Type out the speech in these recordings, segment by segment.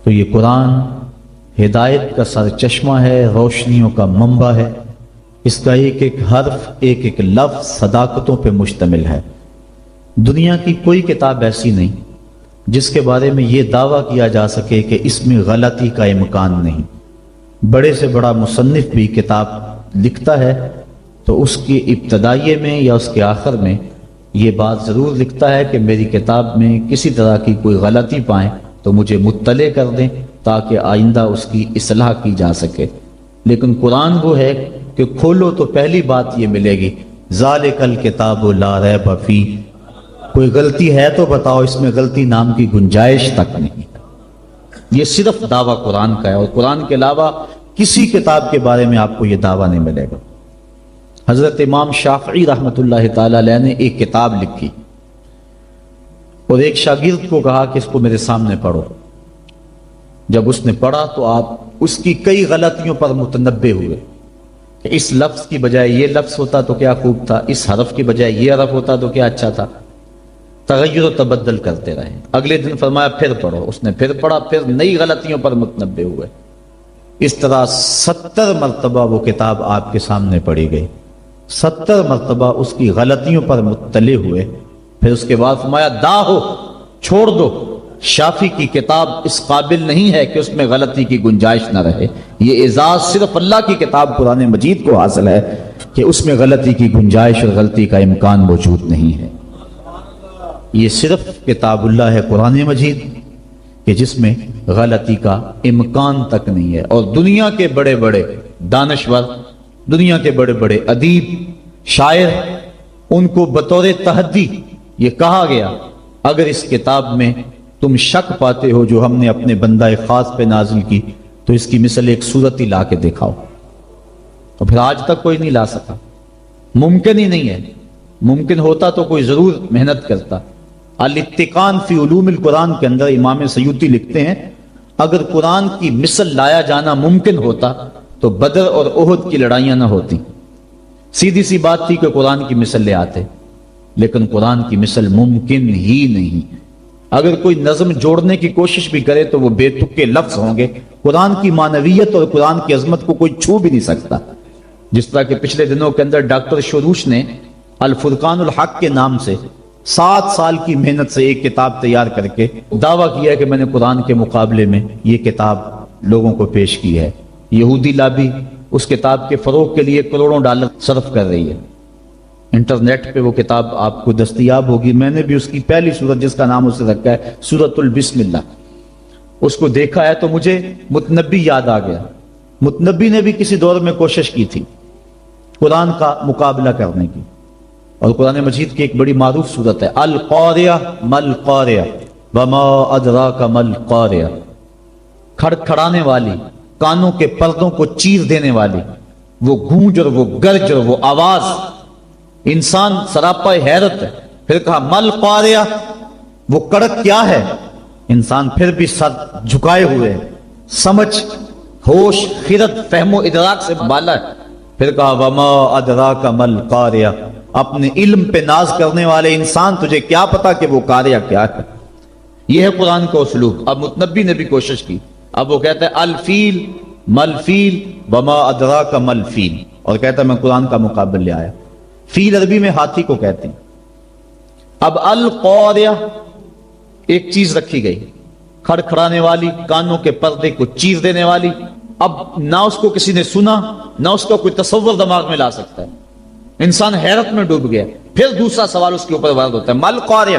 تو یہ قرآن ہدایت کا سرچشمہ ہے، روشنیوں کا منبع ہے۔ اس کا ایک ایک حرف، ایک ایک لفظ صداقتوں پہ مشتمل ہے۔ دنیا کی کوئی کتاب ایسی نہیں جس کے بارے میں یہ دعویٰ کیا جا سکے کہ اس میں غلطی کا امکان نہیں۔ بڑے سے بڑا مصنف بھی کتاب لکھتا ہے تو اس کی ابتدائیے میں یا اس کے آخر میں یہ بات ضرور لکھتا ہے کہ میری کتاب میں کسی طرح کی کوئی غلطی پائیں تو مجھے مطلع کر دیں تاکہ آئندہ اس کی اصلاح کی جا سکے۔ لیکن قرآن وہ ہے کہ کھولو تو پہلی بات یہ ملے گی، ذالک الکتاب لا ریب فیہ، کوئی غلطی ہے تو بتاؤ، اس میں غلطی نام کی گنجائش تک نہیں۔ یہ صرف دعویٰ قرآن کا ہے، اور قرآن کے علاوہ کسی کتاب کے بارے میں آپ کو یہ دعویٰ نہیں ملے گا۔ حضرت امام شافعی رحمۃ اللہ تعالی علیہ نے ایک کتاب لکھی اور ایک شاگرد کو کہا کہ اس کو میرے سامنے پڑھو۔ جب اس نے پڑھا تو آپ اس کی کئی غلطیوں پر متنبہ ہوئے کہ اس لفظ کی بجائے یہ لفظ ہوتا تو کیا خوب تھا، اس حرف کی بجائے یہ حرف ہوتا تو کیا اچھا تھا۔ تغیر و تبدل کرتے رہے۔ اگلے دن فرمایا پھر پڑھو، اس نے پھر پڑھا، پھر نئی غلطیوں پر متنبہ ہوئے۔ اس طرح 70 مرتبہ وہ کتاب آپ کے سامنے پڑھی گئی، 70 مرتبہ اس کی غلطیوں پر مطلع ہوئے۔ پھر اس کے بعد فرمایا داہو، چھوڑ دو، شافی کی کتاب اس قابل نہیں ہے کہ اس میں غلطی کی گنجائش نہ رہے۔ یہ اعزاز صرف اللہ کی کتاب قرآن مجید کو حاصل ہے کہ اس میں غلطی کی گنجائش اور غلطی کا امکان موجود نہیں ہے۔ یہ صرف کتاب اللہ ہے قرآن مجید کہ جس میں غلطی کا امکان تک نہیں ہے۔ اور دنیا کے بڑے بڑے دانشور، دنیا کے بڑے بڑے ادیب، شاعر، ان کو بطور تحدی یہ کہا گیا اگر اس کتاب میں تم شک پاتے ہو جو ہم نے اپنے بندہ خاص پہ نازل کی تو اس کی مثل ایک صورت ہی لا کے دکھاؤ۔ اور پھر آج تک کوئی نہیں لا سکا، ممکن ہی نہیں ہے۔ ممکن ہوتا تو کوئی ضرور محنت کرتا۔ الاتقان فی علوم القرآن کے اندر امام سیوطی لکھتے ہیں اگر قرآن کی مثل لایا جانا ممکن ہوتا تو بدر اور احد کی لڑائیاں نہ ہوتی۔ سیدھی سی بات تھی کہ قرآن کی مثل لے آتے، لیکن قرآن کی مثل ممکن ہی نہیں۔ اگر کوئی نظم جوڑنے کی کوشش بھی کرے تو وہ بے تکے لفظ ہوں گے۔ قرآن کی معنویت اور قرآن کی عظمت کو کوئی چھو بھی نہیں سکتا۔ جس طرح کہ پچھلے دنوں کے اندر ڈاکٹر شروش نے الفرقان الحق کے نام سے 7 سال کی محنت سے ایک کتاب تیار کر کے دعویٰ کیا کہ میں نے قرآن کے مقابلے میں یہ کتاب لوگوں کو پیش کی ہے۔ یہودی لابی اس کتاب کے فروغ کے لیے کروڑوں ڈالر صرف کر رہی ہے۔ انٹرنیٹ پہ وہ کتاب آپ کو دستیاب ہوگی۔ میں نے بھی اس کی پہلی سورت جس کا نام اسے رکھا ہے سورۃ البسم اللہ، اس کو دیکھا ہے تو مجھے متنبی یاد آ گیا۔ متنبی نے بھی کسی دور میں کوشش کی تھی قرآن کا مقابلہ کرنے کی، اور قرآن مجید کی ایک بڑی معروف سورت ہے القاریہ مل قاریہ وما ادراک مل قاریہ، کھڑکھڑانے والی، کانوں کے پردوں کو چیر دینے والی وہ گونج اور وہ گرج اور وہ آواز، انسان سراپا حیرت ہے۔ پھر کہا مل قاریہ، وہ کڑک کیا ہے؟ انسان پھر بھی سر جھکائے ہوئے، سمجھ، ہوش، خرد، فہم و ادراک سے بالا ہے۔ پھر کہا وما ادراک مل قاریہ، اپنے علم پہ ناز کرنے والے انسان تجھے کیا پتا کہ وہ قاریہ کیا ہے۔ یہ ہے قرآن کا اسلوب۔ اب متنبی نے بھی کوشش کی، اب وہ کہتا ہے الفیل مل فیل وما ادراک مل فیل، اور کہتا ہے میں قرآن کا مقابل لے آیا۔ فیل عربی میں ہاتھی کو کہتے ہیں۔ اب القاریہ ایک چیز رکھی گئی، کھڑکھڑانے والی، کانوں کے پردے کو چیر دینے والی۔ اب نہ اس کو کسی نے سنا، نہ اس کا کوئی تصور دماغ میں لا سکتا ہے۔ انسان حیرت میں ڈوب گیا۔ پھر دوسرا سوال اس کے اوپر وارد ہوتا ہے مل قاریہ،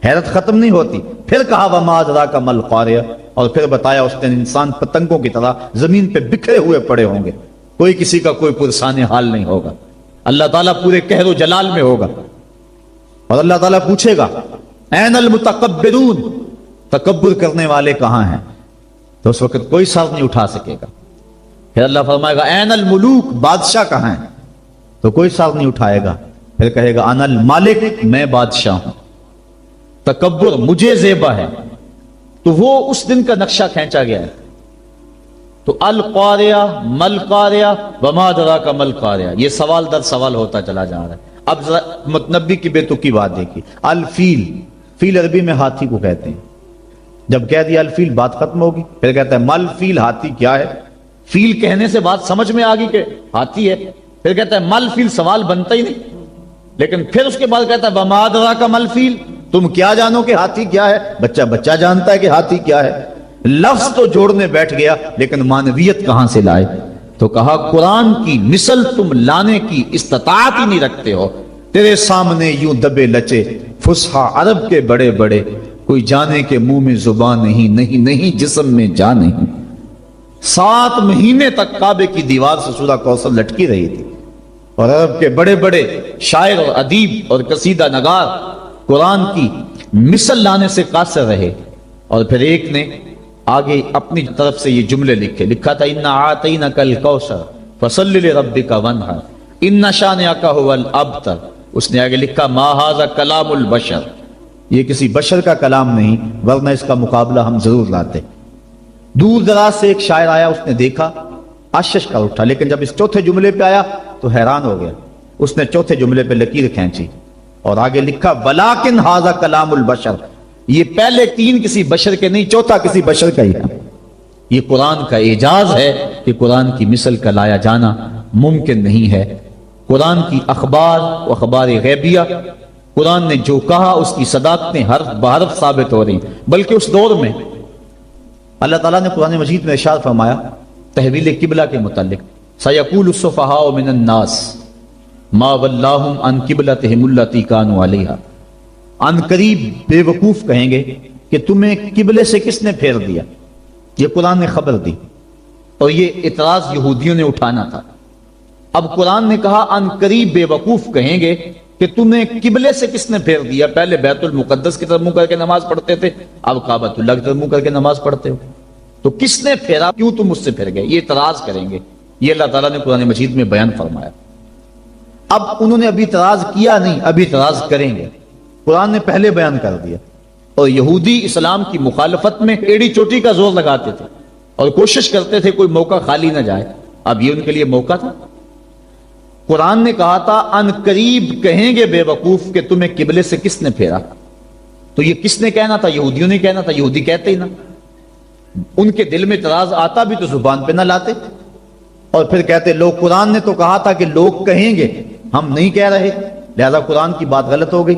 حیرت ختم نہیں ہوتی۔ پھر کہا وما ادراک مل قاریہ، اور پھر بتایا اس دن انسان پتنگوں کی طرح زمین پہ بکھرے ہوئے پڑے ہوں گے، کوئی کسی کا کوئی پرسان حال نہیں ہوگا۔ اللہ تعالیٰ پورے قہر و جلال میں ہوگا، اور اللہ تعالیٰ پوچھے گا این المتکبرون، تکبر کرنے والے کہاں ہیں؟ تو اس وقت کوئی سر نہیں اٹھا سکے گا۔ پھر اللہ فرمائے گا این الملوک، بادشاہ کہاں ہیں؟ تو کوئی سر نہیں اٹھائے گا۔ پھر کہے گا انا المالک، میں بادشاہ ہوں، تکبر مجھے زیبا ہے۔ تو وہ اس دن کا نقشہ کھینچا گیا ہے۔ تو القاریہ مل قاریہ وما ادراک مل قاریہ، یہ سوال در سوال ہوتا چلا جا رہا ہے۔ اب ذرا متنبی کی بے تکی بات دیکھیے۔ الفیل، فیل عربی میں ہاتھی کو کہتے ہیں۔ جب کہہ دیا الفیل بات ختم ہوگی. پھر کہتا ہے مل فیل، ہاتھی کیا ہے. فیل کہنے سے بات سمجھ میں آ گئی کہ ہاتھی ہے. پھر کہتا ہے مل فیل، سوال بنتا ہی نہیں. لیکن پھر اس کے بعد کہتا ہے وما ادراک مل فیل، تم کیا جانو کہ ہاتھی کیا ہے. بچہ جانتا ہے کہ ہاتھی کیا ہے. لفظ تو جوڑنے بیٹھ گیا لیکن معنویت کہاں سے لائے. تو کہا قرآن کی مثل تم لانے کی استطاعت ہی نہیں رکھتے ہو. تیرے سامنے یوں دبے لچے فصحا عرب کے بڑے بڑے، کوئی جانے کے منہ میں زبان نہیں جسم میں جان نہیں. 7 مہینے تک کعبے کی دیوار سے سورہ کوثر لٹکی رہی تھی، اور عرب کے بڑے بڑے شاعر اور ادیب اور قصیدہ نگار قرآن کی مثل لانے سے قاصر رہے. اور پھر ایک نے آگے اپنی طرف سے یہ جملے لکھا تھا اِنَّا أَعْطَيْنَكَ الْكَوْثَرَ فَصَلِّ لِرَبِّكَ وَانْحَرْ إِنَّ شَانِئَكَ هُوَ الْأَبْتَرُ. اس نے آگے لکھا ما ھذا کلام البشر، یہ کسی بشر کا کلام نہیں، ورنہ اس کا مقابلہ ہم ضرور لاتے. دور دراز سے ایک شاعر آیا، اس نے دیکھا، اشش کر اٹھا. لیکن جب اس چوتھے جملے پہ آیا تو حیران ہو گیا. اس نے چوتھے جملے پہ لکیر کھینچی اور آگے لکھا وَلَٰكِنْ ھذا کلام البشر. یہ پہلے 3 کسی بشر کے نہیں، چوتھا کسی بشر کا ہی ہے. یہ قرآن کا اعجاز ہے کہ قرآن کی مثل کا لایا جانا ممکن نہیں ہے. قرآن کی اخبار و اخبار غیبیہ، قرآن نے جو کہا اس کی صداقتیں حرف بحرف ثابت ہو رہی. بلکہ اس دور میں اللہ تعالیٰ نے قرآن مجید میں ارشاد فرمایا تحویل قبلہ کے متعلق سَيَقُولُ السُّفَهَاءُ مِنَ النَّاسِ مَا وَلَّاهُمْ عَنْ قِبْلَتِهِمُ الَّتِي كَانُوا عَلَيْهَا. ان قریب بے وقوف کہیں گے کہ تمہیں قبلے سے کس نے پھیر دیا. یہ قرآن نے خبر دی اور یہ اعتراض یہودیوں نے اٹھانا تھا. اب قرآن نے کہا ان قریب بے وقوف کہیں گے کہ تمہیں قبلے سے کس نے پھیر دیا. پہلے بیت المقدس کی طرف منہ کر کے نماز پڑھتے تھے، اب کعبۃ اللہ کی طرف منہ کر کے نماز پڑھتے ہو. تو کس نے پھیرا، کیوں تم اس سے پھر گئے، یہ اعتراض کریں گے. یہ اللہ تعالیٰ نے قرآن مجید میں بیان فرمایا. اب انہوں نے ابھی اعتراض کیا نہیں، ابھی اعتراض کریں گے. قرآن نے پہلے بیان کر دیا. اور یہودی اسلام کی مخالفت میں ایڑی چوٹی کا زور لگاتے تھے اور کوشش کرتے تھے کوئی موقع خالی نہ جائے. اب یہ ان کے لیے موقع تھا. قرآن نے کہا تھا ان قریب کہیں گے بے وقوف کہ تمہیں قبلے سے کس نے پھیرا. تو یہ کس نے کہنا تھا؟ یہودیوں نے کہنا تھا. یہودی کہتے ہی نہ. ان کے دل میں اعتراض آتا بھی تو زبان پہ نہ لاتے اور پھر کہتے لوگ قرآن نے تو کہا تھا کہ لوگ کہیں گے، ہم نہیں کہہ رہے، لہذا قرآن کی بات غلط ہو گئی.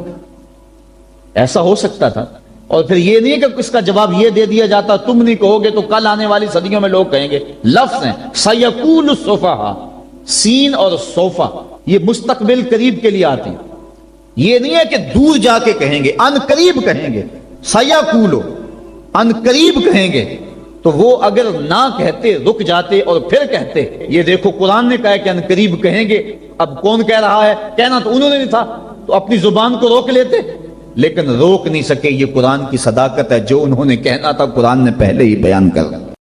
ایسا ہو سکتا تھا. اور پھر یہ نہیں کہ اس کا جواب یہ دے دیا جاتا تم نہیں کہو گے تو کل آنے والی صدیوں میں لوگ کہیں گے. لفظ ہیں سیقول السفہاء، سین اور صوفہ یہ مستقبل قریب کے لیے آتے ہیں. یہ نہیں ہے کہ دور جا کے کہیں گے، ان قریب کہیں گے. سیقولو ان قریب کہیں گے. تو وہ اگر نہ کہتے رک جاتے اور پھر کہتے یہ دیکھو قرآن نے کہا کہ ان قریب کہیں گے، اب کون کہہ رہا ہے، کہنا تو انہوں نے نہیں تھا، تو اپنی زبان کو روک لیتے. لیکن روک نہیں سکے. یہ قرآن کی صداقت ہے، جو انہوں نے کہنا تھا قرآن نے پہلے ہی بیان کر دیا.